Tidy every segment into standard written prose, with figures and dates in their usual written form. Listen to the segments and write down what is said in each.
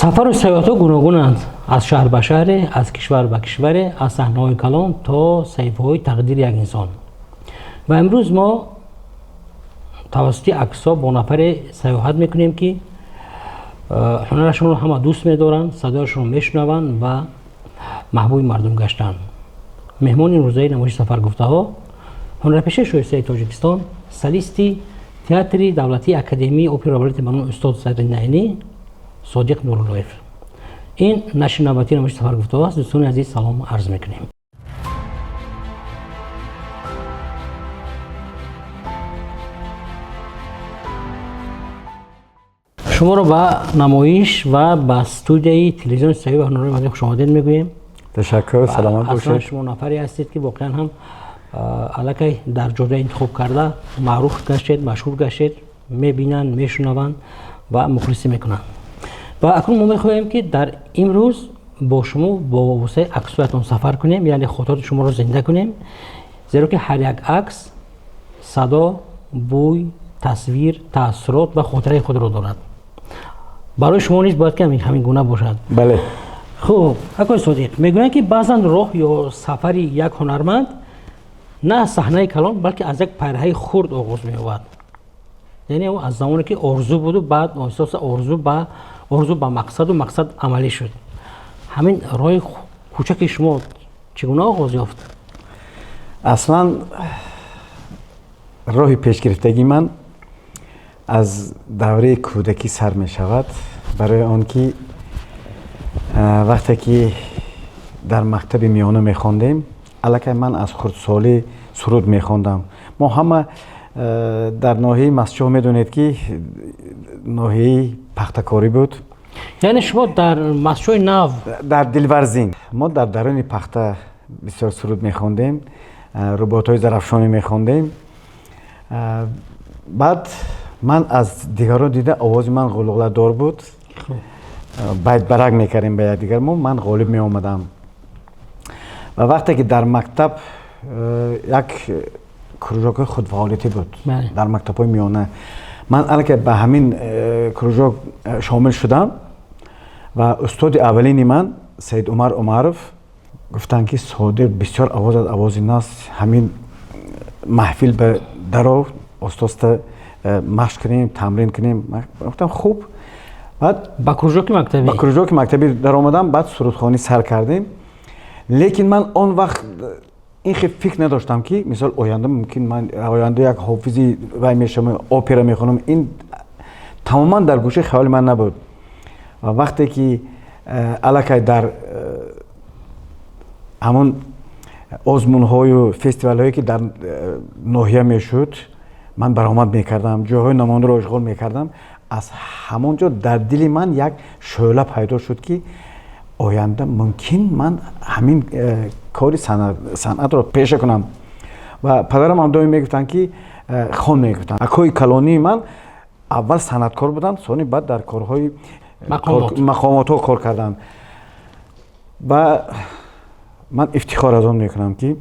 سفر و سیاحت گوناگونند، از شهر به شهر، از کشور به کشور، از صحنه‌های کلان تا صحیفه‌های تقدیر یک انسان. و امروز ما توسط عکس‌ها با نفر سیاحت میکنیم که هنرشون رو همه دوست می‌دارن، صدایشون رو میشنون و محبوب مردم گشتن. مهمان این روزهای نمایش سفر گفته ها هنرپیشه شایسته تاجیکستان، سلیستی تئاتر دولتی اکادمی اپرا بالت بانو استاد صدر نعینی صادق نوراللهیف. این نشر نوبتی نمایش سفر گفته ها است. دوستان عزیز سلام عرض میکنیم. شما رو به نمایش و به استودیوی تلویزیون صحیح و هنرهای مدنی خوش آمدید میگویم. تشکر، سلامت باشید. شما نفری هستید که واقعا هم الکی در جاده انتخاب کرده معروف گشتید، مشهور گشتید، میبینن، میشنون و مخلصی میکنن. و اکنون ما میخواهیم که در امروز با شما با واسه عکساتون سفر کنیم، یعنی خاطرات شما رو زنده کنیم، زیرا که هر یک عکس صدا، بوی، تصویر، تاثیرات و خاطره خود رو دارد. برای شما نیز باید که همین گونه باشد. بله. خب آقای صادق میگویند که بعضا راه یا سفری یک هنرمند نه از صحنه کلان بلکه از یک پیرهه خرد آغاز می‌یابد. یعنی او از زمانی که آرزو بود و بعد احساس آرزو به مقصد و مقصد عملی شد. همین راه کوچک شما چگونه آغاز یافت؟ اصلا راه پیشگرفتگی من از دوره کودکی سر می شود، برای آنکه وقتی که در مکتب میانه می خواندیم الکی من از خردسالی سرود می خواندم. ما همه در ناحیه مسجد می دونید که ناحیه پختکاری بود. یعنی شما در مسجد نو در دلورزین ما در درون پخته بسیار سرود می خواندیم، رباط های ظرفشانی می خواندیم. بعد من از دیگران دیده آواز من غلغله دار بود، باید برک میکردیم به دیگر من غالب می آمدم. و وقتی که در مکتب یک کروژاک خودفعالیتی بود در مکتب های میانه، من الکی به همین کروژاک شامل شدم و استاد اولین من سید عمر عمرов گفتن که صادق بسیار آواز ناس، همین محفل به درو استاد مشق کنیم، تمرین کنیم. گفتم خوب. بعد با کروژاک مکتبی در آمدم، بعد سرودخوانی سر کردیم. لیکن من آن وقت این خیلی فکر نداشتم که مثال آینده ممکن من آینده یک حافظی وای میشم، اپرا میخونم. این تماما در گوشه خیال من نبود. و وقتی که الکی در همون آزمون های و فستیوال هایی که در ناحیه میشد من برآمد میکردم، جاهای نماینده رو اشغال میکردم. از همونجا در دل من یک شعله پیدا شد که آینده ممکن من همین کاری صنعت رو پیشه کنم. و پدرم هم دائم میگفتن که خان میگفتن اکوی کلانی من اول صنعتکار بودم، ثانی بعد در کارهای مقامات ها کار کردم. و من افتخار از آن میکنم که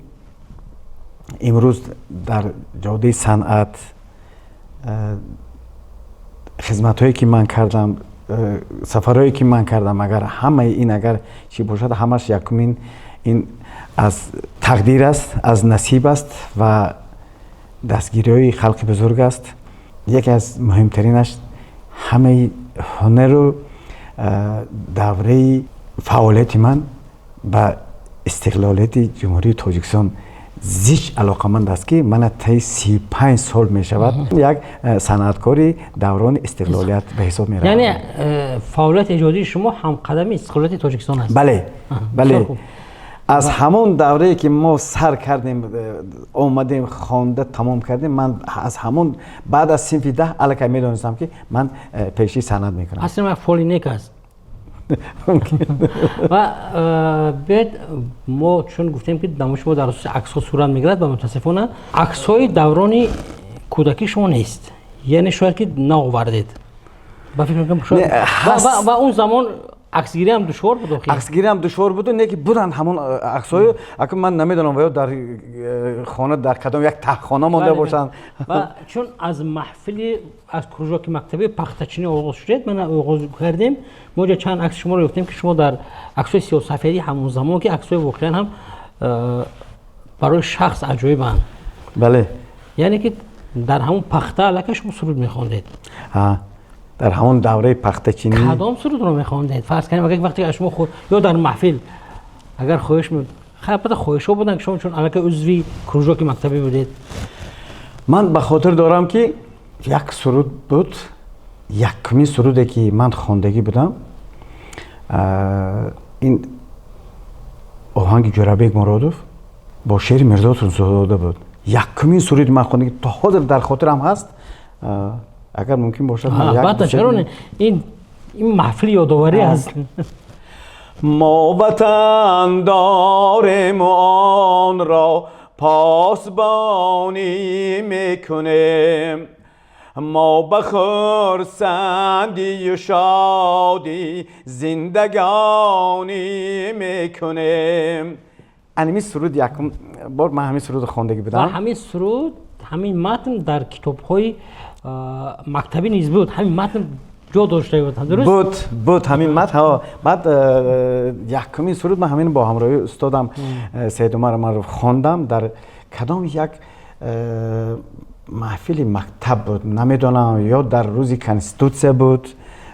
امروز در جاده صنعت خدمت هایی که من کردم، سفرهایی که من کردم، اگر همه این اگر چی باشد همش یکمین این از تقدیر است، از نصیب است و دستگیری های خلق بزرگ است. یکی از مهمترینش همه هنر رو دوره فعالیت من به استقلالیت جمهوری تاجیکستان زیش علاقمند است که من طی 35 سال می شود یک صنعتکاری دوران استقلالیت به حساب می روم. یعنی فعالیت ایجادی شما هم قدم استقلالیت تاجیکستان است؟ بله. از همون دوره که ما سر کردیم اومدیم خوانده تمام کردیم، من از همون بعد از صنف 10 الکی می دانستم که من پیشی صنعت می کنم. اصلا فولینیک است. و بعد ما چون گفتیم که نمایش ما در اساس عکس ها صورت میگیرد و متاسفانه عکس های دوران کودکی شما نیست، یعنی شاید که نآوردید. با فکر میکنم شاید و اون زمان عکسگیری هم دشوار بود آخه. عکسگیری هم دشوار بود نه که بودن همون عکسای اگه من نمیدونم یا در خانه در کدام یک تخخانه مونده باشن و چون از محفل از کروژاک مکتبی پختچینی آغاز شد من آغاز کردیم ما جا چند عکس شما رو گفتیم که شما در عکسای سیاه‌سفیدی همون زمان که عکسای واقعا هم برای شخص عجایبن. بله یعنی که در همون پخته علاقه شما سرود میخواندید. در همون دوره پختچینی کدام سرود رو میخواندید؟ فرض کنیم اگه وقتی شما یا در محفل اگر خواهش البته خواهش‌ها بودن که شما چون علاقه عضوی کروژاک مکتبی بودید. من به خاطر دارم که یک سرود بود یکمی سرودی که من خواندگی بودم این آهنگ جورابک مرادوف با شعر میرزا تونسزاده بود. یکمی سرود من خواندگی تا حاضر در خاطرم هست اگر ممکن باشد البته چرا نه این محفل یادآوری است. ما وطن داریم آن را پاسبانی میکنیم ما به خرسندی و شادی زندگانی میکنیم. همین سرود یکم بار من همین سرود خواندگی بودم. همین سرود همین متن در کتاب‌های مکتبی نیز بود. همین متن جا داشته بود. درست بود همین متن. بعد یکمین سرود من همین با همراهی استادم سید عمر معروف خواندم در کدام یک محفل مکتب بود نمیدونم یا در روزی کنستیتوسیه بود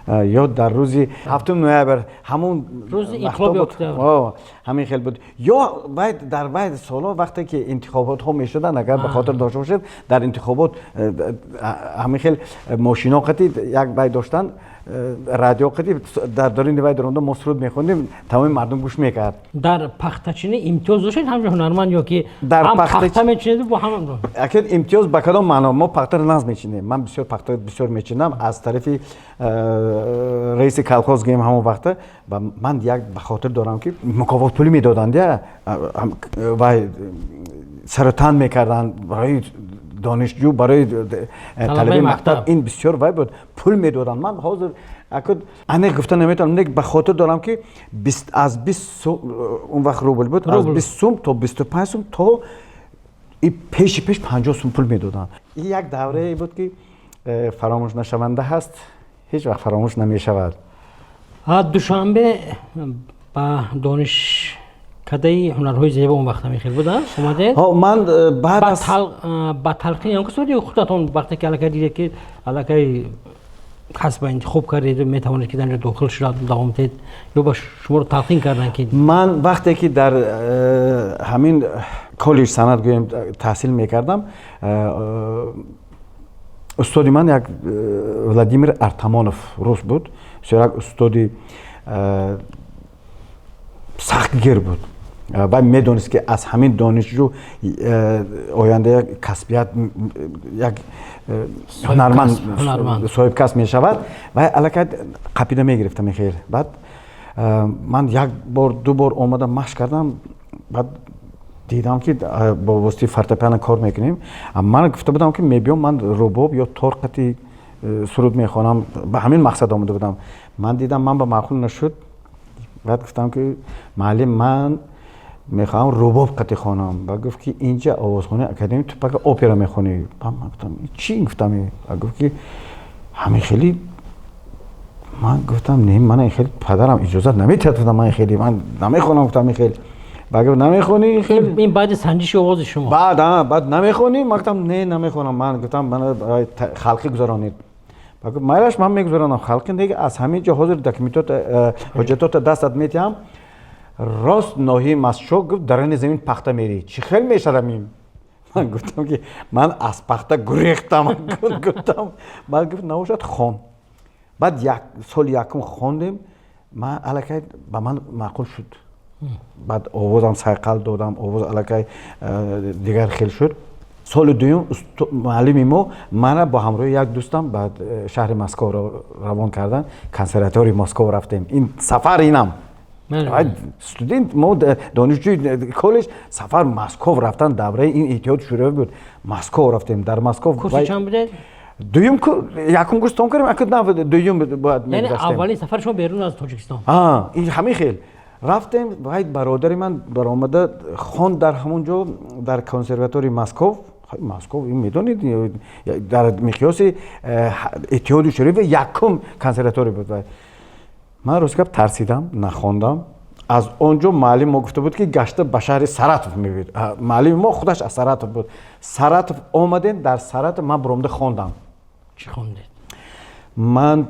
یا در روزی هفتم نوامبر همون روز انقلاب اکتبر همین خیلی بود یا بعد در بعد سالا وقتی که انتخابات ها میشدن اگر به خاطر داشته باشید در انتخابات همین خیلی ماشینا قطعی یک باید داشتن رادیو قطعی در دارین باید درونده ما سرود میخوندیم تمام مردم گوش میکرد. در پختچینی امتیاز داشتید همچون هنرمند یا که در هم پخته میچینید با هم اکید امتیاز به کدام معنا ما پخته ناز میچینیم. من بسیار پخته بسیار میچینم از طرف رئیس کلخوز گیم همون وقته و من یک به خاطر دارم که مکافات پولی میدادند و سرطان میکردن برای دانشجو برای طلبه مکتب این بسیار وای بود پول میدادن. من حاضر اکید انه گفتن نمیتونم نه به خاطر دارم که از 20 اون وقت روبل بود از 20 سوم تا 25 سوم تا این پیش 50 سوم پول میدادن. این یک دوره بود که فراموش نشونده هست هیچ وقت فراموش نمیشود. دوشنبه با دانشکده هنرهای زیبا اون وقت میخیل بودن اومدید؟ من بعد از با تلقین هم کسودی خودتون وقتی که علاقه دیدید که علاقه کسب انتخاب کردید میتوانید که در داخل شد دوام دهید یا با شما رو تلقین کردن که من وقتی که در همین کالج صنعت تحصیل میکردم استادی من یک ولادیمیر ارتمانوف روس بود بسیار استادی سختگیر بود و میدونست که از همین دانشجو آینده کسبیت یک هنرمند صاحب کسب می شود و علاقه قپیده می گرفتم خیر. بعد من یک بار دو بار اومدم مشق کردم بعد دیدم که با واسطه فورتپیانو کار میکنیم من گفته بودم که میبیام من رباب یا ترقتی سرود میخوانم به همین مقصد آمده بودم. من دیدم من به معقول نشد بعد گفتم که معلم من میخوام رباب قطعی خوانم و گفت که اینجا آوازخوانی اکادمی تو پاک اپرا میخونی. من گفتم چی گفتم و گفت که همین خیلی من گفتم نه من خیلی پدرم اجازه نمیداد من خیلی من نمیخونم گفتم خیلی باقی نمیخونی خیلی این بعد سنجش آواز شما بعد نمیخونی من گفتم نه نمیخونم من گفتم من خلقی گذرانید باقی مایلش من میگذارم خلقی دیگه از همین جا حاضر دکمنتات حجتات دستت میتیم راست ناهی مسشو گفت درون زمین پخته میری چی خیلی میشرمیم. من گفتم که من از پخته گریختم گفتم بعد گفت نباشد خون. بعد یک سال یکم خوندیم من علاقه به من معقول شد. بعد آوازم سایقل دادم آواز علاقه دیگر خیلی شد. سال دوم معلمی ما من با همراه یک دوستم بعد شهر مسکو رو روان کردن کنسرواتوری مسکو رفتیم. این سفر اینم استودنت ما دانشجوی کالج سفر مسکو رفتن دوره این اتحاد شوروی بود مسکو رفتیم در مسکو کورس چند بودید؟ дуюм якум курс том кардем акуд на дуюм бояд یعنی мегуштем اولین سفر شما بیرون از تاجیکستان. ин ҳамин хел рафтем вай бародари ман баромада хонд дар ҳамон ҷо дар консерватории Москов Москов ин медонед дар миқёси иттиҳоди шӯравӣ якум консерватория буд вай ман рӯзгап тарсидам нахондам аз он ҷо муаллим мо гуфта буд ки гашта ба шаҳри Саратов мебирд муаллими мо худаш аз Саратов буд Саратов омадем дар Саратов ман биромада хондам چی خوندید؟ ман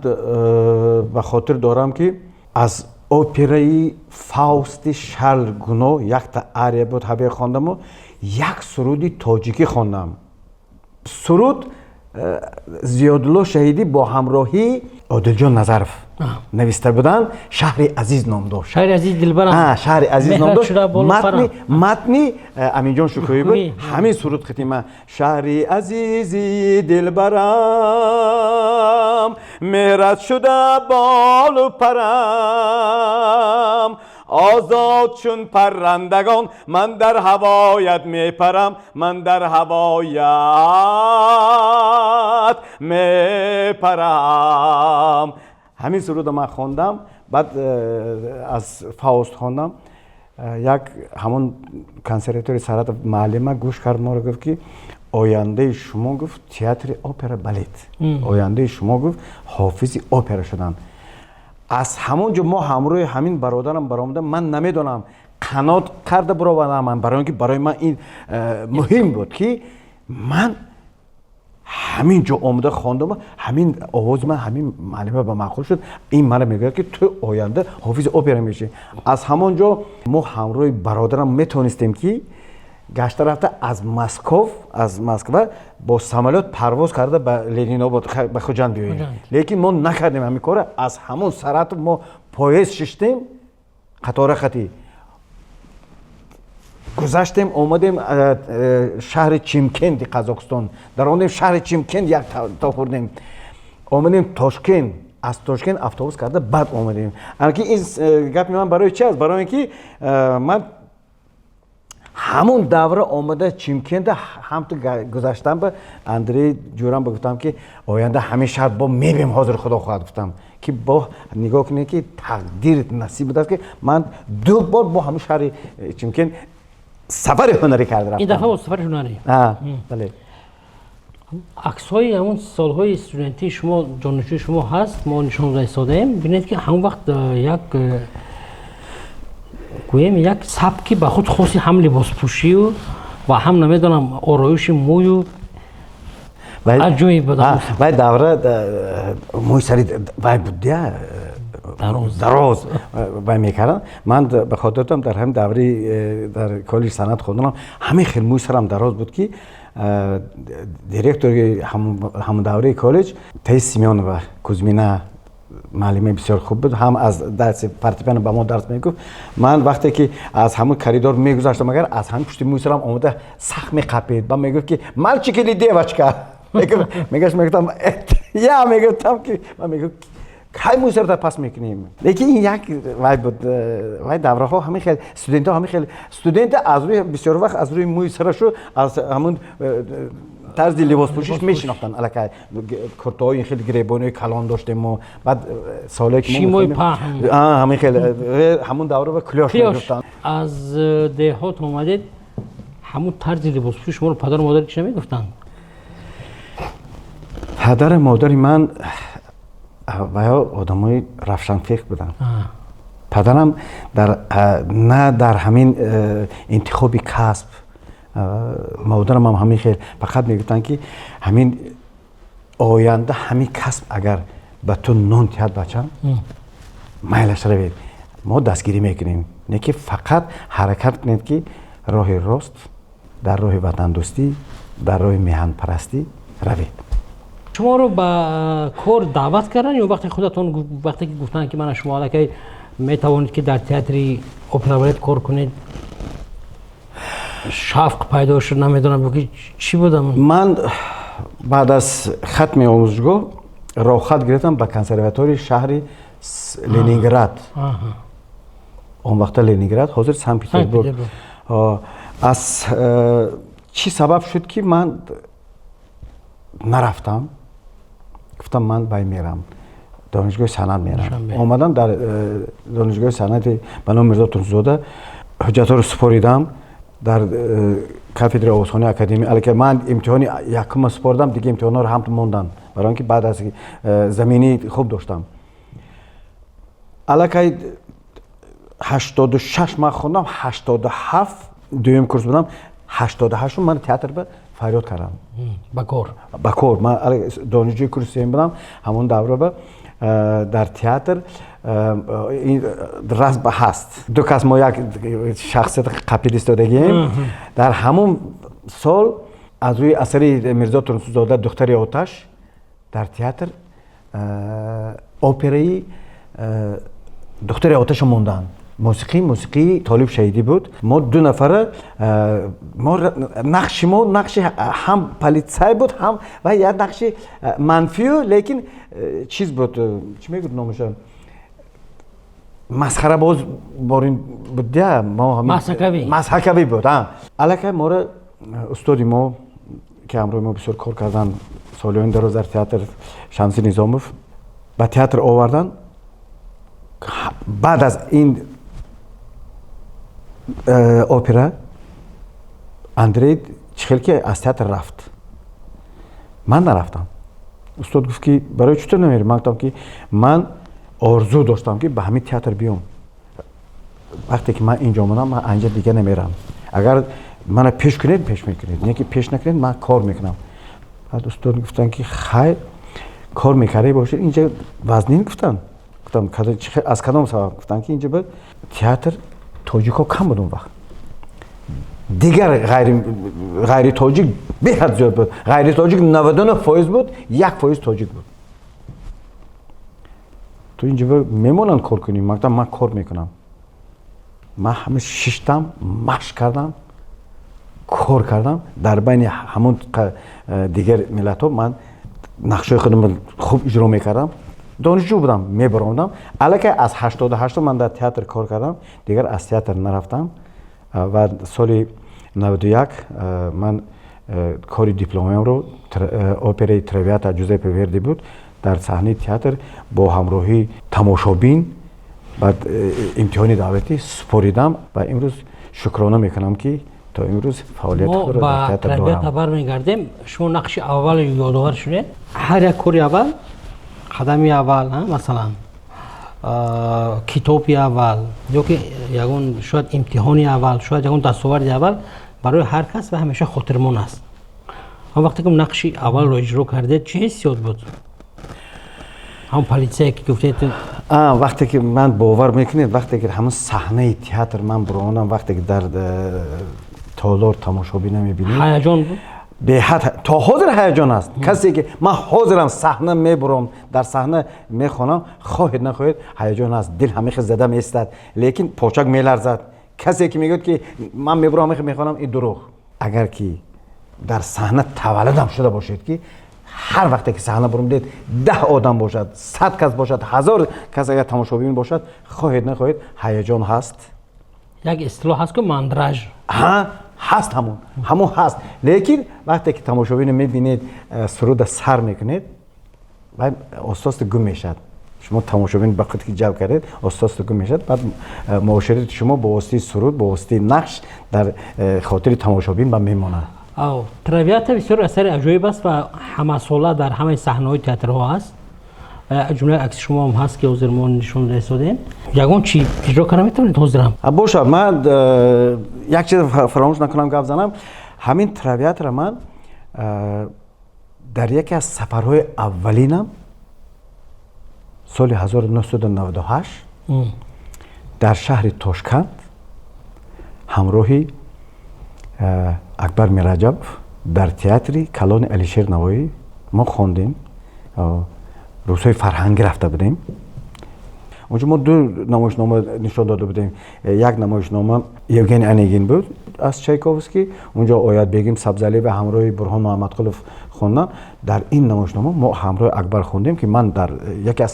ба хотир дорам ки аз операи Фаусти Шарл Гуно якта ария буд ҳабе хондаму як суруди тоҷикӣ хондам суруд Зиёдулло Шаҳидӣ бо ҳамроҳии Одилҷон Назаров нависта буданд шаҳри азиз ном дошт شاعر عزیز دلبرم шаҳри азиз ном مهرت дошт شده بالا پرم. матни Аминҷон Шукӯӣ буд Шукӯӣ. ҳамин суруд хитима шаҳри азизи дилбарам меҳрат шуда болу парам озод чун паррандагон ман дар ҳавоят мепарам ман дар ҳавоят мепарам ҳамин суруда ман хондам баъд аз Фауст хондам як ҳамон консерватории Саратов муаллима гӯш кард моро гуфт ки ояндаи шумо гуфт театри опера балет ояндаи шумо гуфт ҳофизи опера шудан аз ҳамон ҷо мо ҳамроҳи ҳамин бародарам баромада ман намедонам қанот карда бировардам барои он ки барои ман ин муҳим буд ки ман ҳамин ҷо омада хондам ҳамин овози ман ҳамин муаллима ба маъқул шуд ин мара мегӯяд ки ту оянда ҳофизи опера мешӣ аз ҳамон ҷо мо ҳамроҳи бародарам метавонистем ки гашта рафта аз Москва бо самолёт парвоз карда ба Ленинобод ба Хуҷанд биёем лекин мо накардем ҳамин кора аз ҳамон Саратов мо поезд шиштем қатора хати гузаштем омадем шаҳри Чимкенди Қазоқистон дар он шаҳри Чимкент як то хӯрдем омадем Тошкент аз Тошкент автобус карда баъд омадем анки ин гапи ман барои чи аст барои ки ман ҳамон давра омада Чимкента ҳамту гузаштам ба Андрей Ҷӯранба гуфтам ки оянда ҳамин шаҳр бо мебем ҳозир худо хоҳад гуфтам ки бо нигоҳ кунед ки тақдир насиб будааст ки ман ду бор бо ҳамин шаҳри Чимкент сафари ҳунарӣ карда рафтам این دفعه با سفر هنری бале عکس‌های همون سال‌های استودنتی شما جانشین شما هست ما نشان دادیم ببینید که همون وقت یک گویم یک سبکی به خود خاصی هم لباس پوشی و هم نمیدونم آرایش موی و عجیب بود وای دوره موی سری وای بود дароз вай мекардам ман ба хотир дорам дар ҳамин давраи дар коллеҷи санъат хонданам ҳамин хел мӯи сарам дароз буд ки директори ҳамон давраи коллеҷ Таис Семёнова Кузьмина муаллимаи бисёр хуб буд ҳам аз дарси фортепиано ба мо дарс мегуфт ман вақте ки аз ҳамон коридор мегузаштам агар аз ҳамин пушти мӯи сарам омада сахт меқапед ба мегуфт ки мальчик или девочка мегуфтам я мегуфтам ки ҳай мусарда пас мекунем лекин ин як вай буд вай давраҳо ҳамин хел студентҳо ҳамин хел студент аз рӯи бисёр вақт аз рӯи мӯи сарашу аз ҳамон тарзи либоспӯшиш мешинохтанд аллакай куртаҳои ин хел гребониҳои калон доштем мо баъд соле ки шимои паҳн ҳамин хел ҳамон давра ва клёш мегуфтанд аз деҳот омадед ҳамон тарзи либоспӯши шуморо падару модари чӣ намегуфтанд падару модари ман ваё одамои равшанфикр буданд падарам на дар ҳамин интихоби касб модарам ҳам ҳамин хел фақат мегуфтанд ки ҳамин оянда ҳамин касб агар ба ту нон диҳад бачам майлаш равед мо дастгирӣ мекунем не ки фақат ҳаракат кунед ки роҳи рост дар роҳи ватандӯстӣ дар роҳи меҳанпарастӣ равед شما رو به کار دعوت کردن یا وقتی خودتون وقتی که گفتن که من شما الکی می توانید که در تئاتری اپرا بالت کار کنید شوق پیدا شد نمیدونم بگی چی بودم من بعد از ختم آموزشگاه راهخط گرفتم به کنسرواتوری شهر لنینگراد اون وقت لنینگراد حاضر سن پترزبورگ از چی سبب شد که من نرفتم گفتم من بای میرم دانشگاه صنعت میرم شنبه. اومدم در دانشگاه صنعت بنام میرزا تونسزاده حجت رو سپاریدم در کافدرای آوازخوانی اکادمی البته من امتحان یکم سپردم دیگه امتحانا رو هم موندن برای اینکه بعد از زمینی خوب داشتم البته 86 من خوندم 87 دویم کورس بودم 88 من تئاتر به فریاد کردم با کور من دانشجوی کورس سیم بودم همون دوره به در تئاتر این رسم هست دو کس ما یک شخصیت قپیل ایستادگیم در همون سال از روی اثر میرزا تونسزاده دختر آتش در تئاتر اپرای دختر آتش موندن موسیقی طالب شهیدی بود ما دو نفره ما نقش هم پلیسای بود هم و یک نقش منفی لیکن چیز بود چی میگه نامش مسخره باز بارین بود ما مسحکوی بود البته ما را استادی ما که همراه ما بسیار کار کردن سالیان دراز در تئاتر شمسی نظاموف به تئاتر آوردن بعد از این اپرا اندری چخیل که از تئاتر رفت من نرفتم استاد گفت که برای چطور نمیری من گفتم که من آرزو داشتم که به همین تئاتر بیام وقتی که من اینجا اومدم من اینجا دیگه نمیرم اگر من پیش کنید پیش میکنید نه که پیش نکنید من کار میکنم بعد استاد گفتن که خیر کار میکردی باشید اینجا وزنین گفتم از کدام سبب گفتن که اینجا به تئاتر تاجیک‌ها کم بود اون وقت دیگر غیر تاجیک به حد زیاد بود غیر تاجیک 99% بود 1% تاجیک بود تو اینجا میمونن کار کنیم من کار میکنم من همه ششتم مشق کردم کار کردم در بین همون دیگر ملت ها من نقشه خودم خوب اجرا میکردم دانشجو بودم میبروندم البته از 88 من در تئاتر کار کردم دیگر از تئاتر نرفتم و سال 91 من کاری دیپلمم رو اپرای تراویاتا جوزپه وردی بود در صحنه تئاتر با همراهی تماشابین بعد امتحان دعوتی سپاریدم و امروز شکرانه میکنم که تا امروز فعالیت خود را در تئاتر دارم. ما با تربیت برمیگردیم شما نقش اول یادآور شده هر یک کاری اول قدمی اول مثلا کتابی اول یا که یگون شاید امتحانی اول شاید یگون دستاورد اول برای هر کس و همیشه خاطرمون است هم وقتی که نقش اول رو اجرا کرده چه حسیات بود هم پلیسه که گفتید وقتی که من باور میکنید وقتی که همون صحنه تئاتر من برونم وقتی که در تالار تماشابین میبینید هیجان بود به حد تا حاضر هیجان است کسی که من حاضرم صحنه میبرم در صحنه میخوانم خواهید نخواهید هیجان است دل همیشه زده میستد لیکن پاچک میلرزد کسی که میگه که من میبرم میخوانم این دروغ اگر که در صحنه تولدم شده باشید که هر وقتی که صحنه برم دید 10 آدم باشد 100 کس باشد 1000 کس اگر تماشابین باشد خواهید نخواهید هیجان هست یک اصطلاح هست که ماندراژ هست همون هست لیکن وقتی که تماشابین میبینید سرود سر میکنید بعد احساس گم میشد شما تماشابین وقتی که جلب کردید احساس گم میشد بعد معاشرت شما با واسطه سرود با واسطه نقش در خاطر تماشابین با میماند تراویاتا بسیار اثر عجایب است و همه ساله در همه صحنه‌های تئاترها است جمله عکس شما هم هست که حضور ما نشون رسیدین یگون چی اجرا کنم میتونید حضورم باشه من یک چیز فراموش نکنم گفت زنم همین تراویات را من در یکی از سفرهای اولینم سال 1998 در شهر تاشکند همراهی اکبر میرجب در تئاتر کلان علیشیر نوایی ما خواندیم روزهای فرهنگی رفته بودیم اونجا ما 2 نمایشنامه نشان داده بودیم یک نمایشنامه یوگن انیگین بود از چایکوفسکی اونجا آیت بیگم سبزعلی به همراه برهان محمدقلوف خوندن در این نمایشنامه ما همراه اکبر خوندیم که من در یکی از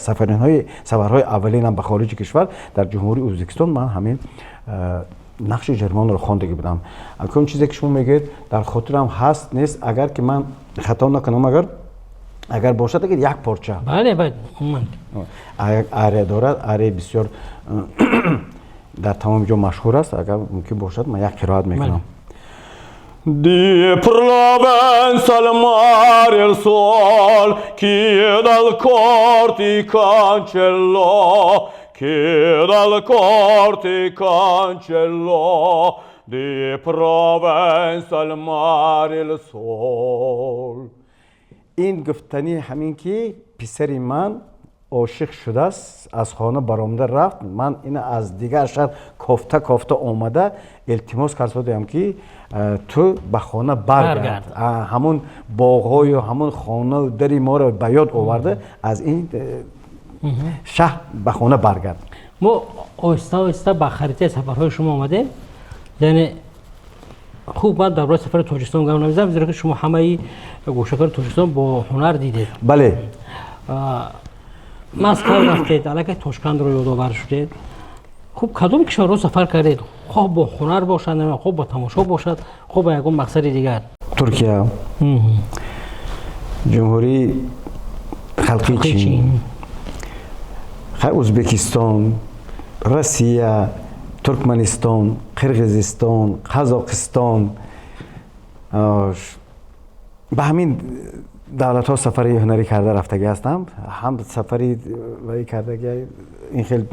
سفرهای اولینم به خارج کشور در جمهوری ازبکستان من همین نقش جرمان رو خواندگی بودم اون چیزی که شما میگید در خاطرم هست نیست اگر که من خطا نکنم اگر اگر باشد اگر یک پارچه بله عموما اره دارد اره بسیار در تمام جا مشهور است اگر ممکن باشد من یک قرائت میکنم Di Provenza al mare il sol che dal corti cancellò che dal corti cancellò di Provenza al mare il sol این گفتنی همین که پسری من عاشق شده است از خانه برآمده رفت من این از دیگر شهر کافته آمده التماس کرده بودم که تو به خانه برگرد همون باغ‌های و همون خانه و دری ما رو به یاد آورده از این شهر به خانه برگرد ما آهسته به خریطه سفرهای شما آمده یعنی خوب من در سفر تاجیکستان گام نمیزنم زیرا که شما همه گوشه‌های تاجیکستان با هنر دیدید بله مسکو رفتید علاقه تاشکند رو یادآور شدید خوب کدوم کشور رو سفر کردید خوب با هنر باشد خوب با تماشا باشد خوب با یکون مقصد دیگر ترکیه جمهوری خلقی چین ازبکستان روسیه ترکمنستان قرقیزستان قزاقستان به همین دولت ها سفری هنری کرده رفتگی هستم هم سفری کرده این خیلی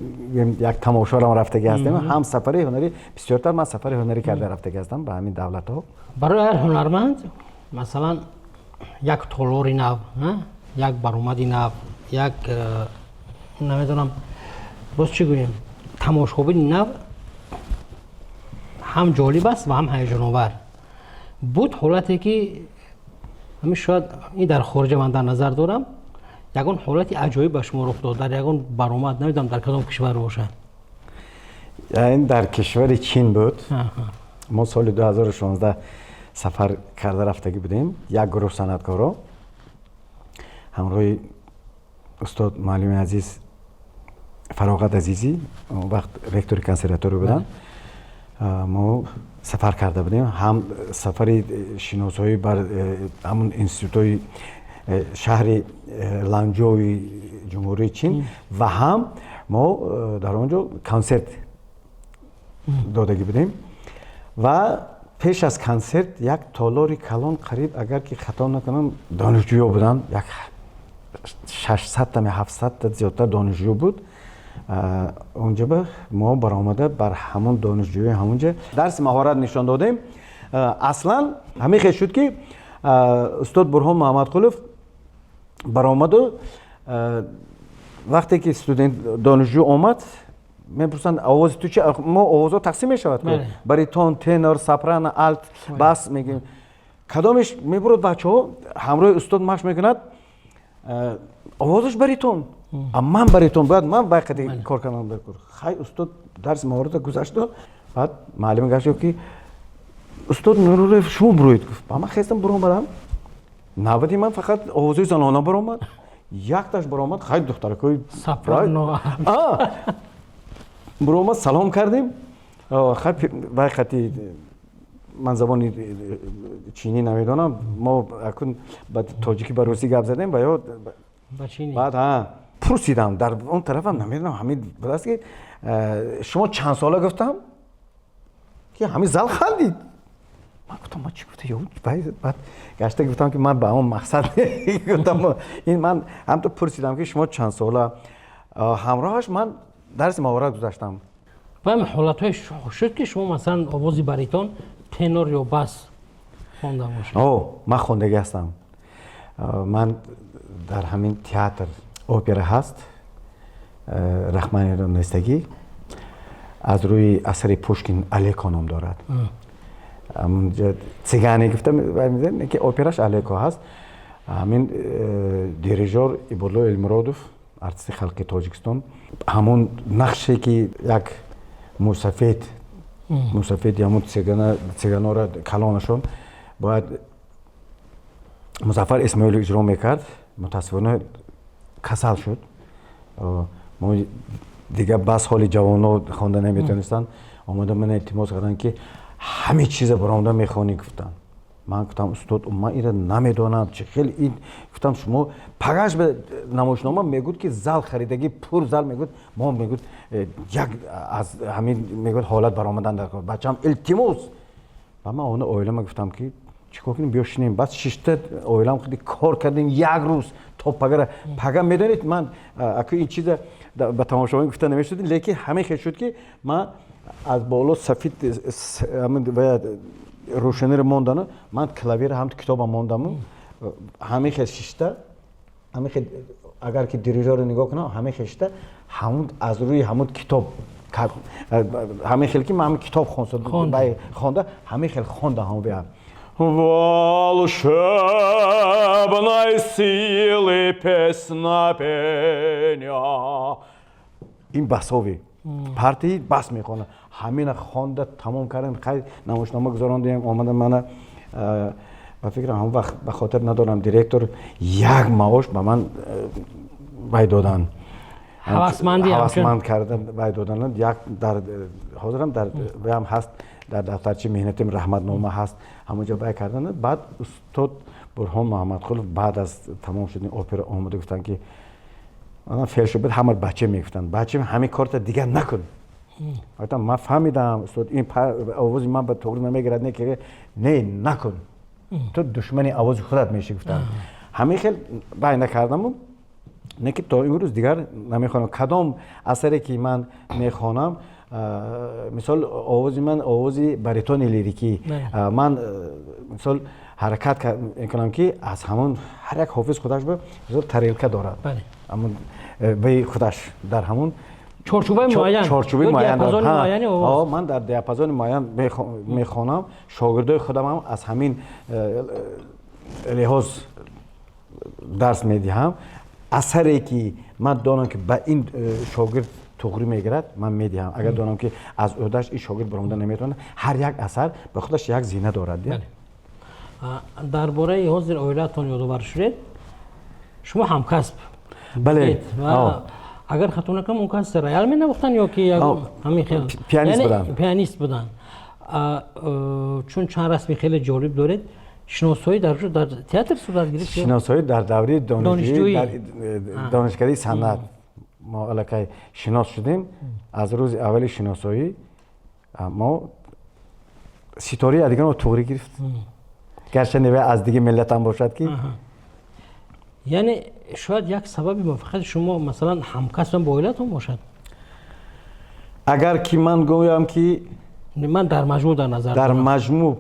یک تماشا را رفتگی هستم هم سفری هنری بسیارتر من سفری هنری کرده رفتگی هستم به همین دولت ها برای هر هنرمند مثلا یک تالاری نو یک برآمدی نو یک نمیدونم باز چی گویم تماشاچی نو هم جالب است و هم هیجان آور بود حالتی که همین شاید این در خارج من در نظر دارم یکون حالتی عجایب به شما رخ داد در یکون برآمد نمیدونم در کدام کشور باشه این در کشور چین بود ما سال 2016 سفر کرده رفتگی بودیم یک گروه صنعتکارا همراه استاد معلم عزیز فراغت عزیزی اون وقت رکتور کنسرواتوار بودن ما سفر کرده بودیم هم سفری شناسایی بر همون انستیتوی شهر لانجوی جمهوری چین و هم ما در اونجا کنسرت دادگی بودیم و پیش از کنسرت یک تالاری کلان قریب اگر که خطا نکنم دانشجویا بودن یک 600 تا 700 تا زیادتر دانشجو بود اونجا به ما برآمده بر همون دانشجوی همونجا درس مهارت نشان دادیم اصلا همین خیلی شد که استاد برهان محمدقلوف برآمد و وقتی که استودنت دانشجو آمد میپرسند آواز تو چه ما آوازها تقسیم میشود بریتون تنور سپران آلت باس میگیم کدامش میبرد بچه‌ها همراه استاد مشق میکند آوازش بریتون اما من بریتون بعد من وقتی کار کنم بکر خیلی استاد درس مهارت گذاشت بعد معلم گفت که استاد نور شما بروید گفت من خواستم برام بدم نبودی من فقط آوازهای زنانه برآمد یک تاش برآمد خیلی دخترکای سپرانو برآمد سلام کردیم خیلی وقتی من زبان چینی نمیدونم ما اکنون با تاجیکی با روسی گپ زدیم با چینی بعد پرسیدم در اون طرفم نمیدونم همین بدست که شما چند ساله گفتم که همین زل خندید من گفتم ما چی گفته بعد گشته گفتم که من به اون مقصد گفتم این من هم تو پرسیدم که شما چند ساله همراهش من درس مهارت گذاشتم و همین حالتهای شد که شما مثلا آوازی بریتون تنور یا باس خونده باشید من خوندگی هستم من در همین تئاتر اپرا هست رحمانی رونستگی از روی اثر پوشکین الیکا نام دارد همونجا سیگانی گفتم می‌ذارن که اپراش الیکا هست همین دیریژور ایبولو المرادوف ارتست خلقی تاجیکستان همون نقشی که یک موسفید یا همون سیگانا را کلانشون باید مظفر اسماعیل اجرا میکرد متاسفانه کسل شد ما دیگه بس حال جوانا خوانده نمیتونستن آمده من التماس کردن که همه چیز برآمده میخوانی گفتن من گفتم استاد من این را نمیدونم چه خیلی این گفتم شما پگاش به نمایشنامه میگود که زال خریدگی پر زال میگود ما میگود یک از همین میگود حالت برآمدن در کار بچه‌م التماس و من اون اویلم گفتم که چیکار کنیم بیاشینیم بعد 6 تا اویلم خیلی کار کردیم یک روز تا پگا میدونید من اگه این چیز به تماشاگران گفته نمیشد لیکن همه خیلی شد که من از بالا سفید و روشنی رو موندن من کلاویر هم کتاب موندم همه خیلی شیشته همه خیلی اگر که دیریژور رو نگاه کنم همه خیشته همون از روی همون کتاب همه خیلی که من همون کتاب خونده همه خیلی خونده همون بیام волшебной силы песнопения. این بساوی پارتی بس میکنه همین خونده تمام کردیم خیلی نمایشنامه گذاراندیم آمدن من با فکرم هم وقت به خاطر ندارم دیرکتور یک معاش به من باید دادن حواسمند کردن باید دادن یک در حاضرم در هم هست در دفترچه مهنتیم رحمت نامه هست همونجا باید کردن بعد استاد برهان محمد خلف بعد از تمام شدن اپرا آمده گفتن که من فیل شد همه بچه میگفتن بچه همین کارت دیگه نکن گفتم من فهمیدم استاد این آواز من به طور نمیگیرد نه که نه نکن تو دشمن آواز خودت میشی گفتن همین خیلی باید نکردم نه که تا امروز دیگر نمیخوانم کدام اثری که من میخوانم مثال آواز من آوازی باریتون لیریکی من مثال حرکت میکنم که از همون هر یک حافظ خودش به مثال تریلکه دارد همون به خودش در همون چارچوبه معین دارد من در دیاپازون معین میخوانم شاگردای خودم هم از همین لحاظ درس میدهم اثری که من دانم که به این شاگرد توغری میگیرد من میدهم اگر دانم که از اودش این شاگرد برآمده نمیتونه هر یک اثر به خودش یک زینه دارد درباره حاضر اویلاتون یادآور شدید شما همکسب بله اگر خطا نکنم اون کس ریال می نبختن یا که همین خیلی پیانیست بودن چون چند رسمی خیلی جالب دارید شناسایی در تئاتر صورت گرفت شناسایی در دوره دانشگاهی صنعت ما علاقه شناس شدیم از روز اول شناسایی ما ستاره دیگه رو توری گرفت گرچه نوع از دیگه ملت هم باشد که یعنی شاید یک سبب موفقیت شما مثلا همکسب با اویلاتون باشد اگر که من گویم که من در مجموع در نظر در مجموع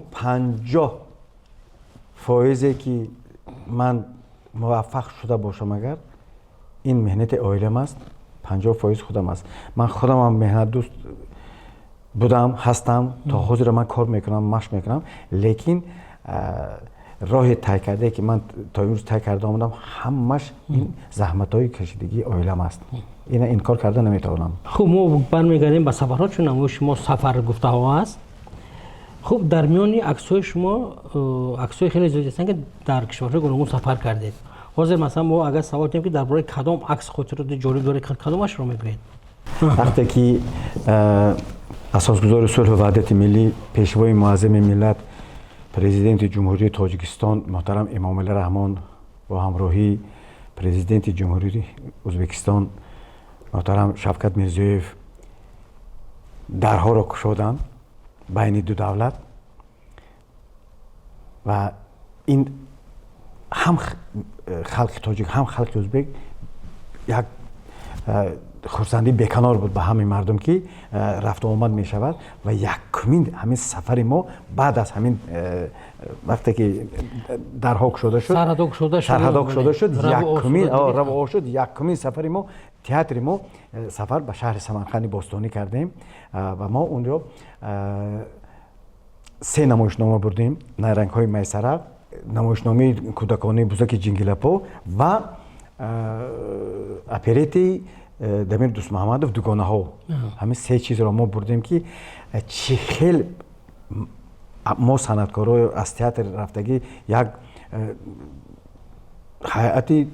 50% که من موفق شده باشم اگر این مهنت اویلم است 50% خودم است من خودم هم مهنت دوست بودم هستم تا حاضر من کار میکنم مشق میکنم لیکن راه طی کرده که من تا امروز طی کرده آمدم همش این زحمت‌های کشیدگی اویلم است این انکار کرده نمیتونم خب ما برمیگردیم به سفرها چون نمایش شما سفر گفته ها است خب در میان عکس‌های شما عکس‌های خیلی زیادی هستن که در کشورهای گوناگون سفر کردید حاضر مثلا ما اگر سوال کنیم که درباره کدام عکس خاطرات جالب داره کدامش رو میگید وقتی که اساسگزار صلح و وحدت ملی پیشوای معظم ملت پرزیدنت جمهوری تاجیکستان محترم امامعلی رحمان با همراهی پرزیدنت جمهوری ازبکستان محترم شفقت میرزیویف درها را گشودند بین دو دولت و این هم خلق تاجیک هم خلق ازبک یک خرسندی بیکنار بود به همین مردم که رفت و آمد می شود و یکمین همین سفر ما بعد از همین وقتی که درها گشوده شد سرحدها گشوده شد یکمین سفر ما تئاتر ما سفر به شهر سمرقند باستانی کردیم و ما اونجا 3 نمایشنامه بردیم نیرنگ های میسره نمایشنامه کودکانه بزرگ جنگلپو و اپریتی دمیر دوست محمدов دوگانه ها همین 3 چیز را ما بردیم که چه خیلی ما صنعتکارای از تئاتر رفتگی یک هیئتی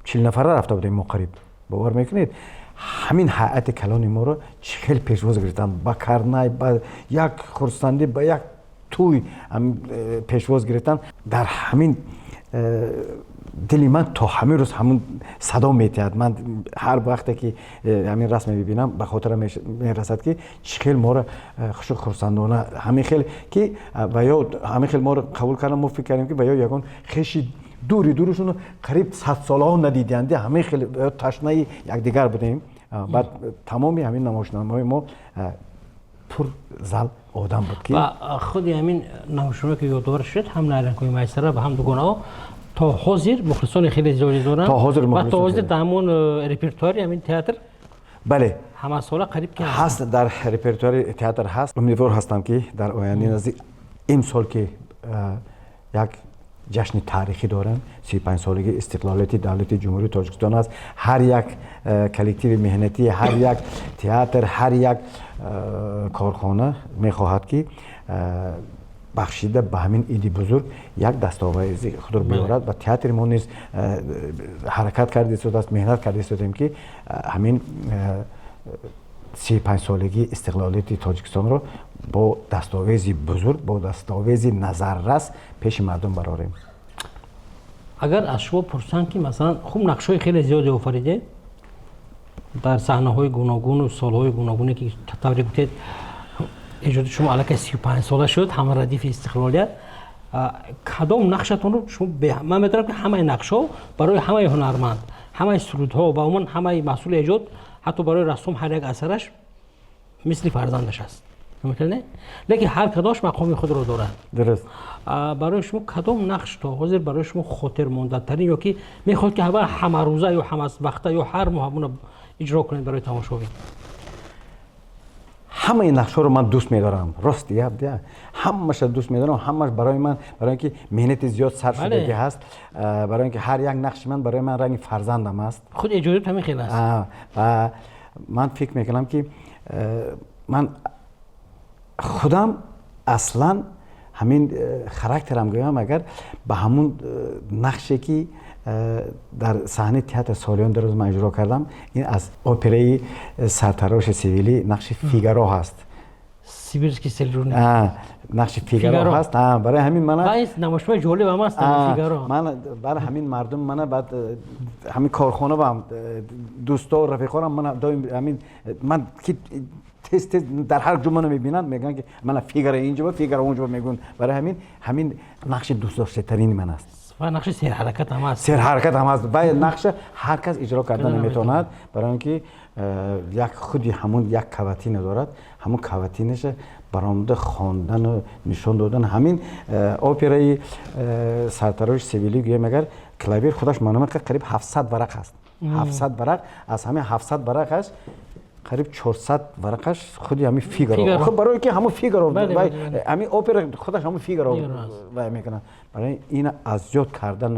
40 نفره رفته بودیم ما قریب باور میکنید همین هیئت کلان ما رو چه خیلی پیشواز گرفتن با کرنای با یک خرسندی با یک توی پیشواز گرفتن در همین دلی من تا همین روز همون صدا میتید. من هر وقتی که همین رسم میبینم به خاطر میرسد که چخیل ما رو خرسندانه همین خیلی که و یا همین خیلی ما رو قبول کردم. ما فکر کردیم که و یا یکان خیلی دورشون قریب 100 ساله ها ندیدند. همین خیلی تشنه یکدیگر بودیم. بعد تمامی همین نمایشنامه‌های ما پر زل آدم بود که و خود همین نمایشنامه که یادآور شد هم نارنج‌های میسره و هم دوگانه تا حاضر مخلصان خیلی زیادی دارن. تا حاضر و تا حاضر در همون رپرتواری همین تئاتر بله همه ساله قریب که هست. در رپرتوار تئاتر هست. امیدوار هستم که در آینده نزدیک این سال که یک جشن تاریخی دارن 35 سالگی استقلالیت دولت جمهوری تاجیکستان است. هر یک کلکتیو مهنتی، هر یک تئاتر، هر یک کارخانه میخواهد که بخشیده به همین ایدی بزرگ یک دستاوردی خود رو بیاورد و تئاتر ما نیز حرکت کرده شده است، مهنت کرده شدیم که همین 35 سالگی استقلالیت تاجیکستان رو با دستاویزی بزرگ، با دستاویزی نظررس پیش مردم براریم. اگر از شما پرسن که مثلا خوب نقش‌های خیلی زیادی آفریده در صحنه‌های گوناگون و سال‌های گوناگونی که تطوری گفتید ایجاد شما علاقه 35 ساله شد همه ردیف استقلالیت، کدام نقشتون رو شما من می‌دونم که همه نقش‌ها برای همه هنرمند، همه سرودها و عموما همه مسئول ایجاد، حتی برای رسوم هر یک اثرش مثل فرزندش است. ممکنه؟ لیکن هر کداش مقام خود رو دارد. درست. برای شما کدام نقش تا حاضر برای شما خاطر مانده ترین یا که میخواد که همه روزه یا همه وقته یا هر ماه اجرا کنید برای تماشاگران؟ همه این نقش‌ها رو من دوست می‌دارم. راست دیگه همه‌اش دوست می‌دارم. همه‌اش برای من، برای اینکه مهنت زیاد صرف شدگی هست، برای اینکه هر یک نقش من برای من رنگ فرزندم است. خود ایجاد همین خیلی است. و من فکر می‌کنم که من خودم اصلا همین خاراکترم گویم اگر به همون نقشی که در صحنه تئاتر سالیان دراز من اجرا کردم، این از اپرای سرتراش سیویلی نقش فیگارو هست. سیبیرسکی سلرونی نقش فیگارو هست. برای همین من این نمایشنامه جالب هم است فیگارو. من برای همین مردم من بعد همین کارخانه و دوستا و رفیقانم من دائم همین من که تست در هر جمعه میبینن میگن که من فیگار اینجا و فیگار اونجا میگن. برای همین نقش دوست داشته ترین من است. و نقش سر حرکت هم است. سر حرکت هم است. و نقش هر کس اجرا کردن نمیتواند، برای اینکه یک خودی همون یک کواتین دارد. همون کواتینش برآمده خواندن و نشان دادن. همین اپرای سرتراش سیویلی گویم اگر کلاویر خودش معلومه که قریب 700 ورق است. 700 ورق، از همه 700 ورقش قریب 400 ورقش خودی همین فیگارو. خب برای که همون فیگارو همین اپرا خودش همون فیگارو و میکنن. برای این از یاد کردن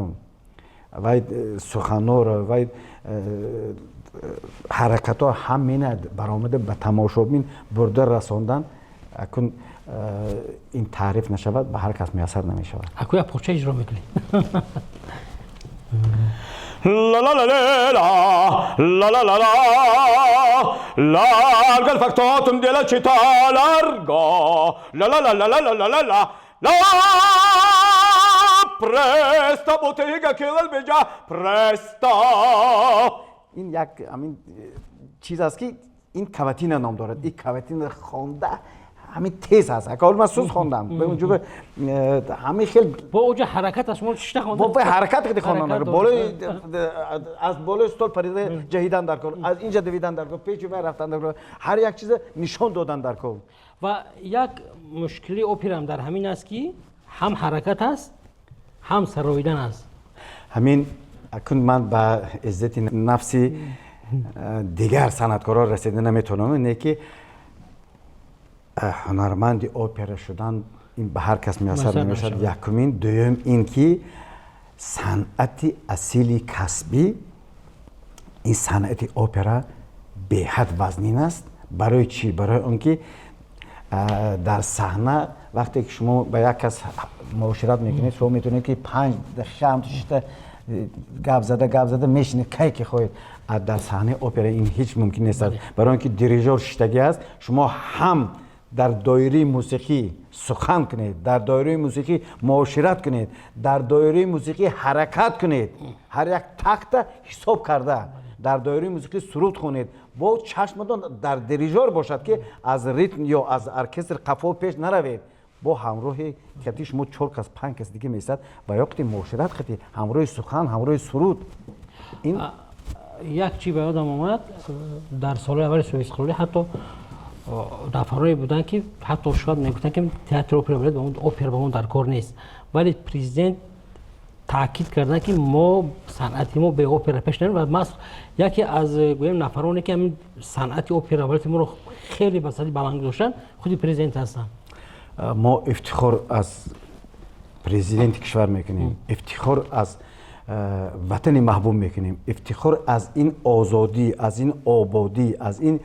و سخن‌ها و حرکت‌ها همین برآمده به تماشابین برده رساندن. اکنون این تعریف نشود به هر کس میسر نمیشود. اکو یک پارچه اجرا میکنی. La la la la la la la la larga il factotum della città largo la la la la la la la la la presta bottega che l'albeggia presta. این یک همین چیز است که این کواتین نام دارد. این کواتین خوانده همین تیز هست. اگر من سوز خواندم به اونجا همین خیلی با اوجه حرکت از شما چشته خواندن. با حرکت خیلی خواندن. بالای از بالای استول پریده جهیدن در کار، از اینجا دویدن در کار، پیچ و رفتن در کار، هر یک چیز نشان دادن در کار. و یک مشکلی اپرا هم در همین است که هم حرکت است هم سراییدن است. همین اکنون من با عزت نفسی دیگر صنعتکارا رسیده نمیتونم. اینه که هنرمند اپرا شدن این به هر کس میسر نمیشد. یکمین. دوم این که صنعت اصیلی کسبی، این صنعت اپرا به حد وزنین است. برای چی؟ برای اونکه در صحنه وقتی که شما با یک کس معاشرت میکنید شما میتونید که 5 دقیقه 6 گپ زده میشینید کی که خواهید. در صحنه اپرا این هیچ ممکن نیست. برای اینکه دیریژور شتگی است، شما هم در دایره موسیقی سخن کنید، در دایره موسیقی معاشرت کنید، در دایره موسیقی حرکت کنید، هر یک تخت حساب کرده در دایره موسیقی سرود خونید، با چشمتون در دریژور باشد که از ریتم یا از ارکستر قفا پیش نروید، با همراه کتی شما 4 کس 5 کس دیگه میستد و یا وقتی معاشرت کنید، همراه سخن، همراه سرود. این یک چی به یادم اومد، در سال اول سوئیس خالی حتی نفرایی بودن که حتی شاید میگفتن که تئاتر اپرا باید اپرا با اون در کار نیست، ولی پرزیدنت تاکید کردن که ما صنعتی ما به اپرا پیش نمیریم و ما یکی از گویم نفرانی که همین صنعت اپرا باید ما رو خیلی به سطح بلند داشتن خود پرزیدنت هستن. ما افتخار از پرزیدنت کشور میکنیم، افتخار از وطن محبوب میکنیم، افتخار از این آزادی، از این آبادی، از این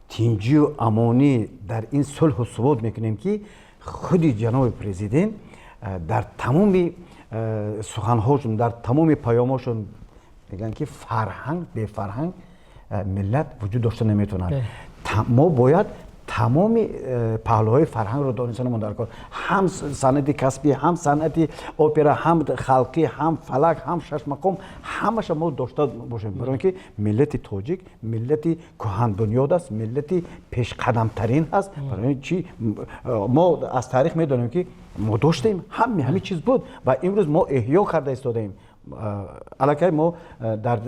تینجی و امانی در این صلح و ثبات میکنیم که خود جناب پرزیدنت در تمام سخنهاشون، در تمام پیاماشون میگن که فرهنگ به فرهنگ ملت وجود داشته نمیتونن. ما باید تمام پهلوهای فرهنگ رو دانستنمون در کار، هم صنعت کسبی، هم صنعت اپرا، هم خلقی، هم فلک، هم شش مقام، همش ما داشته باشیم، برای اینکه ملت تاجیک ملت کهن بنیاد است، ملت پیش قدم ترین است. برای چی ما از تاریخ میدونیم که ما داشتیم، همه چیز بود و امروز ما احیا کرده ایستادیم. الکی ما در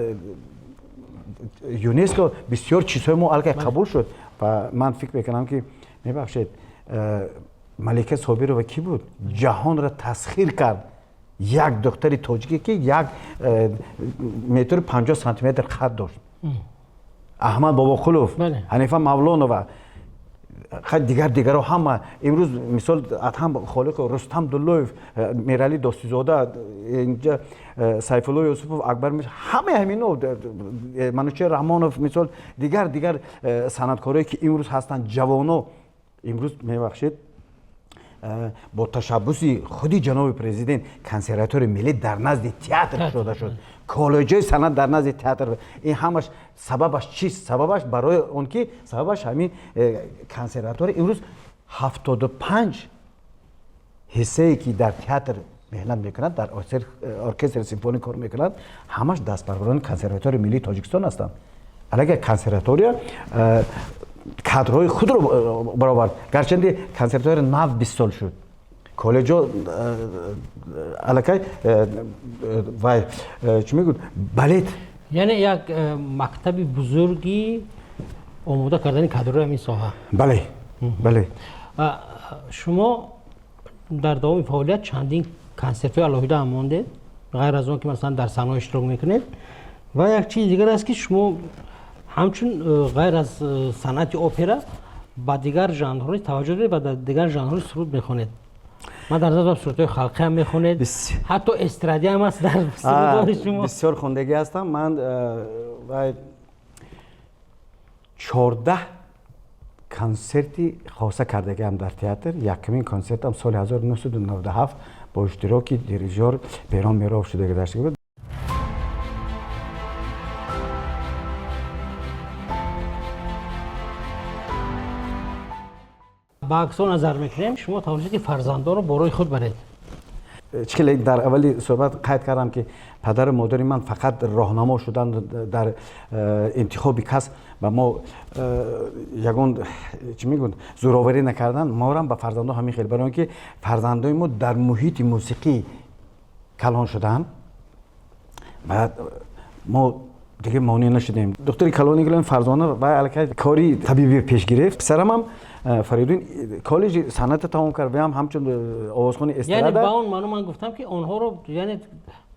یونسکو بسیار چیزهای ما الکی قبول شد و من فکر میکنم که میبخشید ملکه صابرова کی بود جهان را تسخیر کرد، یک دختر تاجیکی که 1 متر 50 سانتی متر قد داشت، احمد باباخلوف، حنیفه مولانова، دیگر همه امروز مثال ادهم خالق، رستم دلویف، میرالی داستیزاده، اینجا سیف الله یوسفوف، اکبر، همه همینا، منوچهر رحمانوف، مثال دیگر صنعتکارایی که امروز هستند جوانا، امروز میبخشید با تشبث خودی جناب پرزیدنت کنسرواتور ملی در نزد تئاتر شده شد، کالجای صنعت در نزد تئاتر. این همش سببش چیست؟ سببش برای اون که سببش همین کنسرواتور امروز 75 حصه‌ای که در تئاتر محنت میکنند، در ارکستر سیمفونی کار میکنند، همش دست پروران کنسرواتور ملی تاجیکستان هستند. علاوه کنسرواتوریا کادرهای خود رو برآورد، گرچه کنسرواتور نو 20 سال شد، کالجا علاقه و چی میگن بالت، یعنی یک مکتب بزرگی آماده کردن کادرهای همین ساحه. بله. شما در دوام فعالیت چندین کنسرت‌های علاوه هم مانده غیر از اون که مثلا در صحنه اشتراک میکنید و یک چیز دیگر است که شما همچون غیر از صنعت اپرا با دیگر ژانرهای توجه دارید و در دیگر ژانرهای سرود میخونید. من در نظر سرودهای خلقی هم میخونید، حتی استرادی هم هست در سرودهای شما. بسیار خوندگی هستم من و 14 کنسرتی خاصه کردگی هم در تئاتر. یکمین کنسرت هم سال 1997 با اشتراک دیریژور بهرام میراب شده گذشته بود. با عکس‌ها نظر میکنیم شما توانستید که فرزندان رو برای خود برید. چون در اولی صحبت قید کردم که پدر و مادر من فقط راهنما شدن در انتخاب کس و ما یگان چی میگن زوراوری نکردن، ما هم با فرزندان همین خیلی، برای اینکه فرزندان ما در محیط موسیقی کلان شدن و ما دیگه مانع نشدیم. دکتر کلانی گفتن فرزانه و الکی کاری طبیبی پیش گرفت. پسرم هم فریدون کالج صنعت تمام کرد و همچون آوازخوانی استراده. یعنی با اون من گفتم که اونها رو یعنی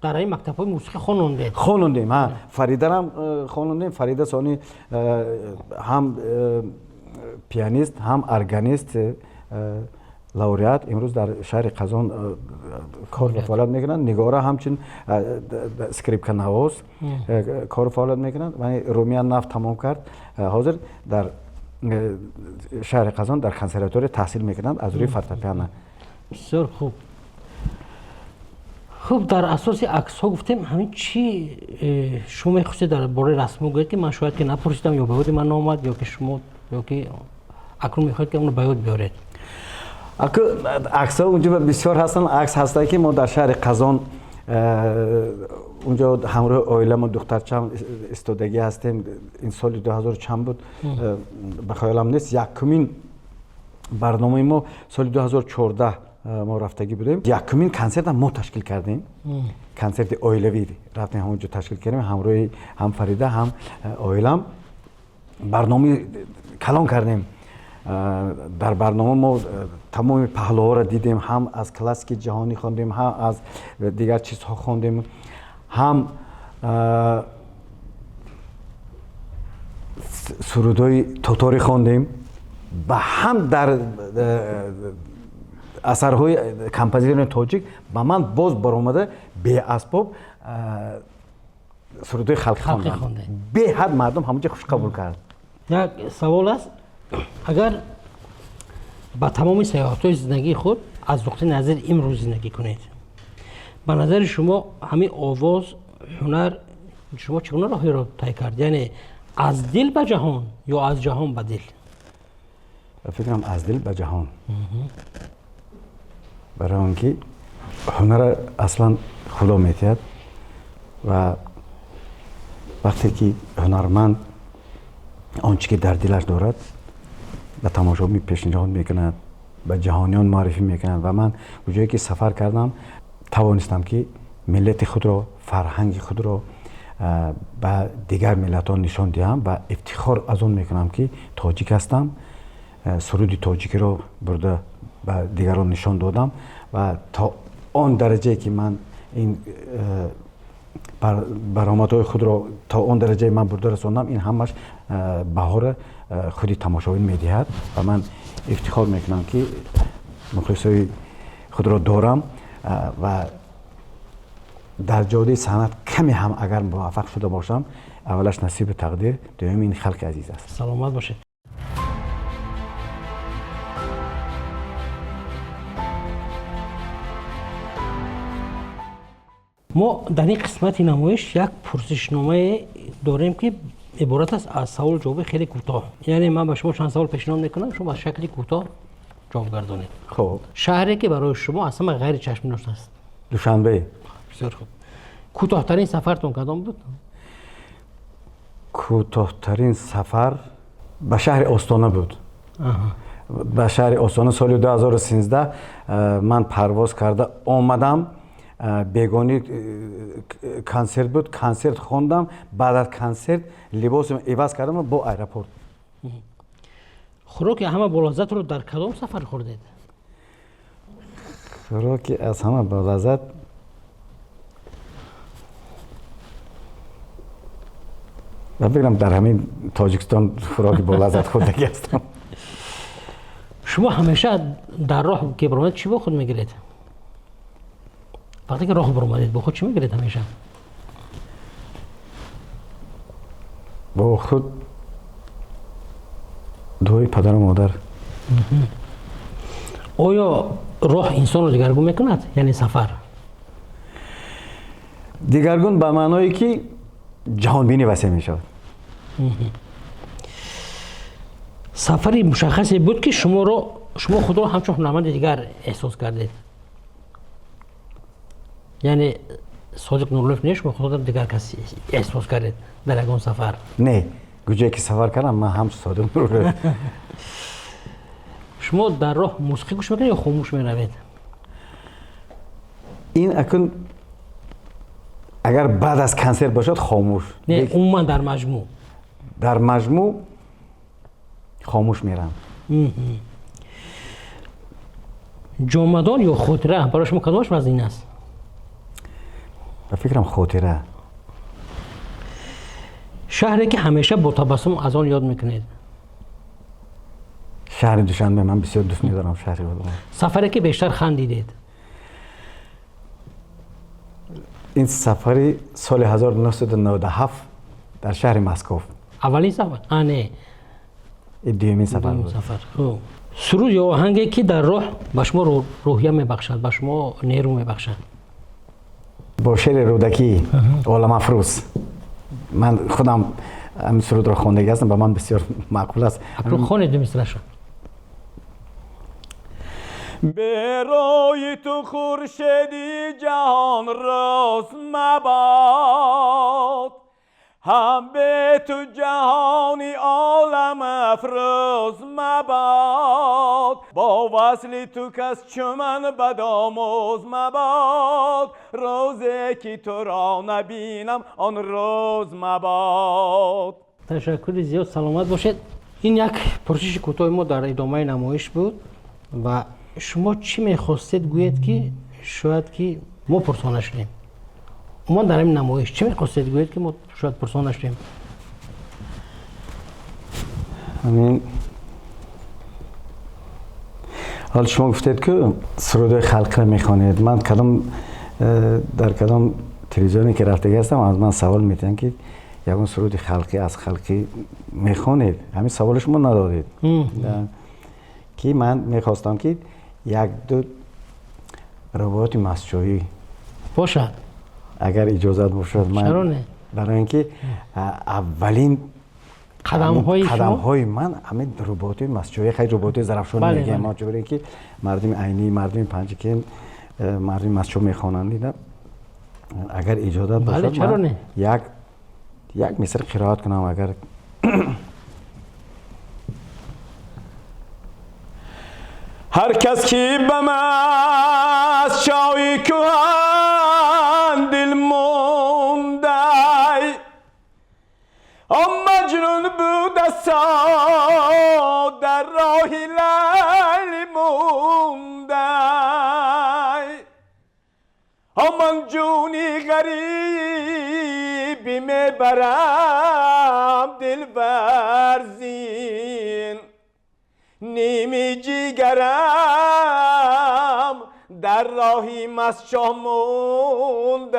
در این مکتب‌های موسیقی خوانوندیم. ها فریده هم خوانوندیم. فریده ثانی هم پیانیست هم ارگانیست لوریات امروز در شهر قزان کار و فعالیت میکنن. نگاره همچنین اسکریپت نواز کار و فعالیت میکنن. من رومیان نفت تمام کرد، حاضر در شهر قزان در کنسرواتوار تحصیل میکنند از روی فورتپیانو. بسیار خوب. خب در اساس عکس ها گفتیم همین چی شما میخواستید در باره رسم گوید که من شاید که نپرسیدم یا به من نامد یا که شما یا که اکنون میخواید که اونو به یاد بیارید. عکس ها اونجا بسیار هستن. عکس هسته که ما در شهر قزان اونجا همراه عائله ما دخترچم استودگی هستیم. این سال 2000 چند بود به خیالم نیست. یکمین برنامه ما سال 2014 ما رفتگی بودیم. یکمین کنسرت ما تشکیل کردیم. کنسرت عائلوی رفتیم همونجا تشکیل کردیم، همراه هم فریده هم عائلم برنامه کلان کردیم. در برنامه ما تمام پهلوها را دیدیم، هم از کلاسیک جهانی خواندیم، هم از دیگر چیزها خواندیم، هم سرودهای تاتاری خواندیم و هم در اثرهای کمپوزیتوران تاجیک با من باز برآمده به اسباب سرودهای خلقی خواندم. به حد مردم همونجا خوش قبول کرد. یک سوال است، اگر با تمام سیاحت‌های زندگی خود از نقطه نظر امروز زندگی کنید، به نظر شما همین آواز، هنر، شما چگونه راهی را طی کرد؟ یعنی از دل به جهان یا از جهان به دل؟ فکرم از دل به جهان. برای اونکه هنر اصلا خدا میتید و وقتی که هنرمند آنچه که در دلش دارد به تماشاچی پیشنهاد میکند، به جهانیان معرفی میکند و من اونجایی که سفر کردم توانستم که ملت خود را، فرهنگ خود را به دیگر ملتان نشان دهم و افتخار از اون میکنم که تاجیک هستم. سرود تاجیکی را برده به دیگران نشان دادم و تا آن درجه که من این برآمدهای خود را تا آن درجه من برده رساندم، این همش بهار خودی تماشاچی میدهد و من افتخار میکنم که مخلصای خود را دارم و در جاده صنعت کمی هم اگر موفق شده باشم، اولش نصیب تقدیر، دوم این خلق عزیز است. سلامت باشید. ما در این قسمت نمایش یک پرسشنامه داریم که عبارت است از سوال جواب خیلی کوتاه. یعنی من به شما چند سوال پیشنهاد میکنم، شما به شکلی کوتاه جواب گردانید. خب شهری که برای شما اصلا غیر چشم نوشته است؟ دوشنبه. بسیار خوب. کوتاه‌ترین سفرتون کدام بود؟ کوتاه‌ترین سفر به شهر آستانه بود. به شهر آستانه سال 2013 من پرواز کرده آمدم. بیگانی کنسرت بود، کنسرت خواندم، بعد از کنسرت لباسم عوض کردم با ایرپورت. خوراک همه بلازت رو در کدام سفر خوردید؟ خوراک از همه بلازت من بگم در همین تاجیکستان خوراک بلازت خوردگی هستم. شما همیشه در راه که برآمدید چی با خود میگیرید؟ وقتی که راه برآمدید با خود چی میگیرید همیشه؟ با خود دوی پدر و مادر. آیا راه انسان رو دگرگون میکند؟ یعنی سفر دگرگون به معنایی که جهان بینی وسیع میشود. سفری مشخصی بود که شما خود را همچون هنرمند دیگر احساس کردید؟ یعنی صادق نوراللهی نیست، شما خود را دیگر کسی احساس کردید در یگان سفر؟ نه، کجایی که سفر کردم من هم صادق نوراللهی. شما در راه موسیقی گوش میکنید یا خاموش میروید؟ این اکنون اگر بعد از کنسرت باشد خاموش. نه عموما در مجموع. در مجموع خاموش میرم. جامدان یا خاطره برای شما کدامش وزین است؟ به فکرم خاطره. شهری که همیشه با تبسم از آن یاد میکنید؟ شهر دوشنبه من بسیار دوست می‌دارم شهر خودم. سفری که بیشتر خندیدید؟ این سفری سال 1997 در شهر مسکو. اولین سفر؟ نه. دومین سفر بود. خوب. سرود یا آهنگی که در راه به شما روحیه میبخشد، به شما نیرو میبخشد؟ با شعر رودکی عالم افروز. من خودم این سرود را خوانده هستم، به من بسیار معقول است. اکنون خوانید مثلش. به روی تو خورشیدی جهان روز مباد هم به تو جهانی عالم افروز مباد با وصل تو کس چو من بدآموز مباد روزی که تو را نبینم آن روز مباد. تشکر زیاد، سلامت باشید. این یک پرسش کوتاه ما در ادامه نمایش بود و شما چی میخواستید گویید که شاید که ما پرسان نشدیم؟ ما در این نمایش چی میخواستید گویید که ما شاید پرسان نشدیم؟ همین حال شما گفتید که سرود خلق را میخوانید. من در کدام تلویزیونی که رفته هستم از من سوال میتونن که یکون سرود خلقی از خلقی میخوانید. همین سوال شما ندادید که من میخواستم که یک دو روایت مسجوعی باشد اگر اجازت باشد. من برای اینکه اولین قدم های من همین روبات مسجوعی خیلی روبات ظرفشون میگم. ما چون که مردم عینی مردم پنجکین مردم مسجوع میخوانند دیدم اگر اجازت باشد من یک مثل قرائت کنم. اگر هر کس که به مسجوعی کهن دل مونده آن مجنون بود در راه لیلی مونده همان جونی غریبی میبرم دل ورزین نیمی جیگرم در راهی مسجوع مونده.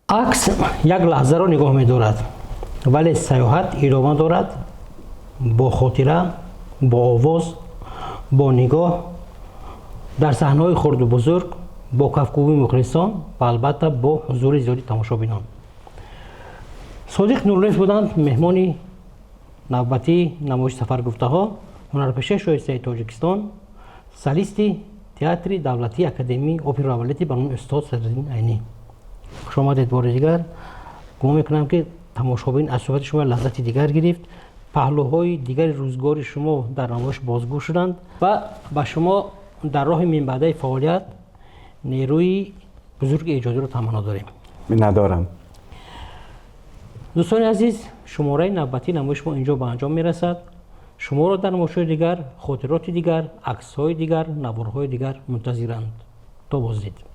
عکس یک لحظه را نگاه می دارد ولی سیاحت ادامه دارد با خاطره، با آواز، با نگاه در صحنه‌های خرد و بزرگ، با کفکوبی مخلصان و البته با حضور زیادی تماشابینان. صادق نورلیف بودند مهمان نوبتی نمایش سفر گفته ها، هنرپیشه شایسته تاجیکستان، سالیستی تئاتر دولتی اکادمی اپرا و بالت به نام استاد صدرالدین عینی. خوش آمدید بار دیگر. گمان میکنم که تماشابین از صحبت شما لذت دیگر گرفت. پهلوهای دیگر روزگار شما در نمایش بازگو شدند و به شما در راه من بعده فعالیت نیروی بزرگ ایجادی رو تمنا داریم. ندارم. دوستان عزیز، شماره نوبتی نمایش ما اینجا به انجام میرسد. شما را در نمایش‌های دیگر، خاطرات دیگر، عکس‌های دیگر، نوارهای دیگر منتظرند. تا بازدید.